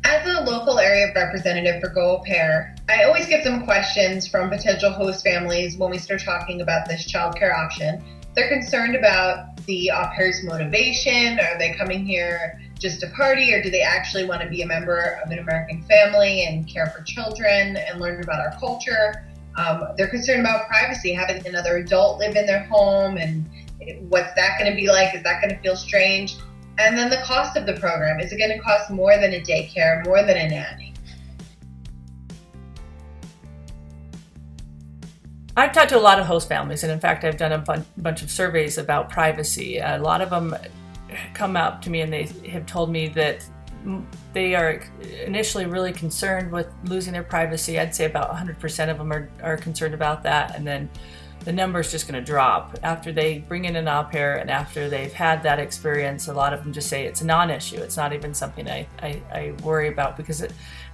As a local area representative for Go Au Pair, I always get some questions from potential host families when we start talking about this childcare option. They're concerned about the au pair's motivation. Are they coming here just to party, or do they actually want to be a member of an American family and care for children and learn about our culture? They're concerned about privacy, having another adult live in their home, and what's that going to be like? Is that going to feel strange? And then the cost of the program. Is it going to cost more than a daycare, more than a nanny? I've talked to a lot of host families, and in fact, I've done a bunch of surveys about privacy. A lot of them come up to me and they have told me that they are initially really concerned with losing their privacy. I'd say about 100% of them are concerned about that, and then the number is just going to drop after they bring in an au pair, and after they've had that experience. A lot of them just say it's a non-issue. It's not even something I worry about, because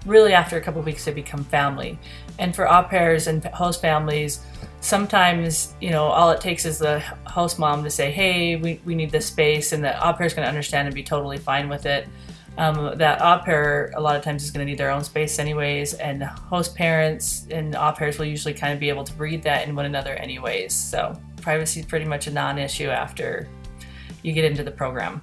really after a couple of weeks they become family. And for au pairs and host families, sometimes, you know, all it takes is the host mom to say, hey, we need this space, and the au pair is going to understand and be totally fine with it. That au pair a lot of times is going to need their own space anyways, and host parents and au pairs will usually kind of be able to read that in one another anyways. So privacy is pretty much a non-issue after you get into the program.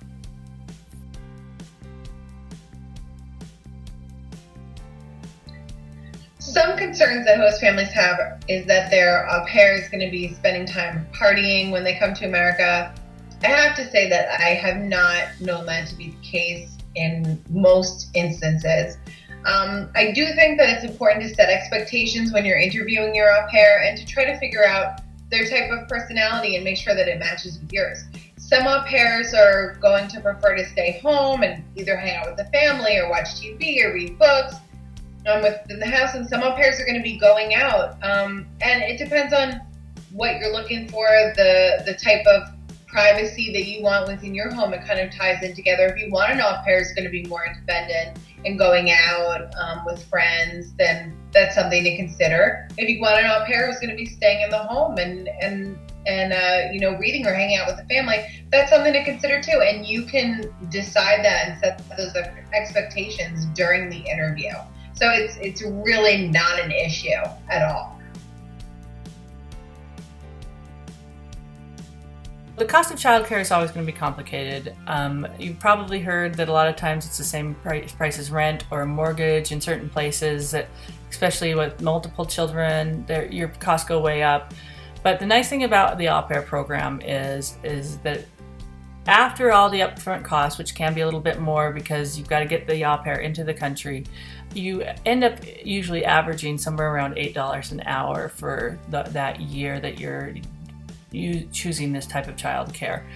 Some concerns that host families have is that their au pair is going to be spending time partying when they come to America. I have to say that I have not known that to be the case in most instances. I do think that it's important to set expectations when you're interviewing your au pair, and to try to figure out their type of personality and make sure that it matches with yours. Some au pairs are going to prefer to stay home and either hang out with the family or watch TV or read books within the house, and some au pairs are going to be going out. And it depends on what you're looking for, the type of privacy that you want within your home. It kind of ties in together. If you want an au pair is going to be more independent and going out with friends, then that's something to consider. If you want an au pair who's going to be staying in the home and you know, reading or hanging out with the family, that's something to consider too. And you can decide that and set those expectations during the interview. So it's really not an issue at all. The cost of childcare is always going to be complicated. You've probably heard that a lot of times it's the same price as rent or a mortgage in certain places, that, especially with multiple children, your costs go way up. But the nice thing about the au pair program is that after all the upfront costs, which can be a little bit more because you've got to get the au pair into the country, you end up usually averaging somewhere around $8 an hour for that year that you're choosing this type of child care.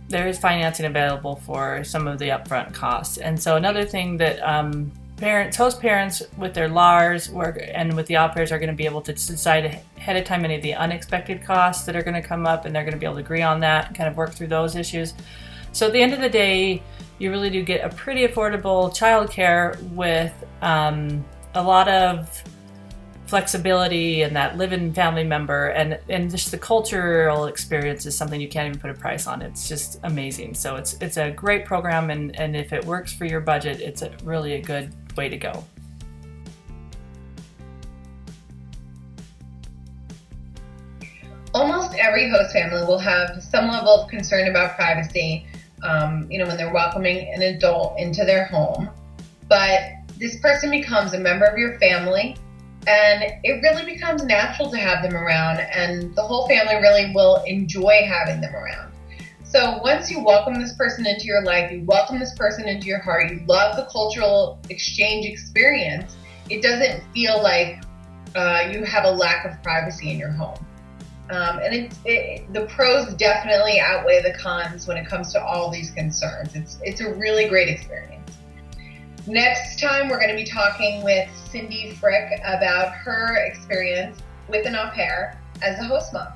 There is financing available for some of the upfront costs. And so another thing that host parents with their LARs and with the au pairs are going to be able to decide ahead of time any of the unexpected costs that are going to come up, and they're going to be able to agree on that and kind of work through those issues. So at the end of the day, you really do get a pretty affordable child care with a lot of flexibility and that live-in family member, and just the cultural experience is something you can't even put a price on. It's just amazing. So it's a great program, and if it works for your budget, it's really a good way to go. Almost every host family will have some level of concern about privacy, you know, when they're welcoming an adult into their home. But this person becomes a member of your family, and it really becomes natural to have them around, and the whole family really will enjoy having them around. So once you welcome this person into your life, you welcome this person into your heart, you love the cultural exchange experience, it doesn't feel like you have a lack of privacy in your home. And the pros definitely outweigh the cons when it comes to all these concerns. It's a really great experience. Next time, we're going to be talking with Cindy Frick about her experience with an au pair as a host mom.